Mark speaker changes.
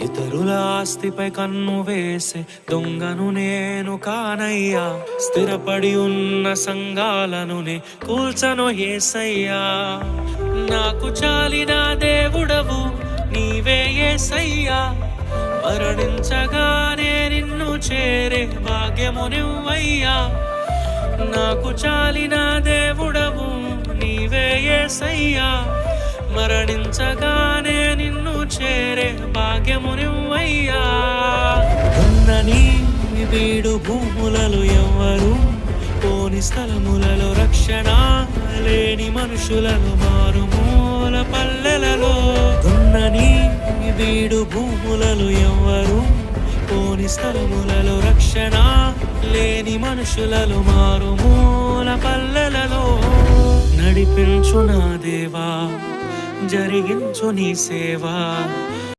Speaker 1: ఇతరుల ఆస్తిపై కన్ను వేసే దొంగను నేను కానయ్యా. స్థిరపడి ఉన్న సంఘాలను నే కూల్చను యేసయ్యా. నాకు చాలిన దేవుడవు నీవే యేసయ్యా. మరణించగానే నిన్ను చేరే భాగ్యము నువ్వయ్యా. నాకు చాలిన దేవుడవు నీవే యేసయ్యా. మరణించగానే నిన్ను చేరే భాగ్యము నువ్వయ్యా. ఉన్నని వీడు భూములలో ఎవ్వరు పోని స్థలములలో రక్షణ లేని మనుషులను మారుమూల పల్లెలలో. ఉన్నని వీడు భూములలో ఎవ్వరు పోని స్థలములలో రక్షణ లేని మనుషులలో మారుమూల పల్లెలలో. నడిపించు నా దేవా జరిగించు నీ సేవ.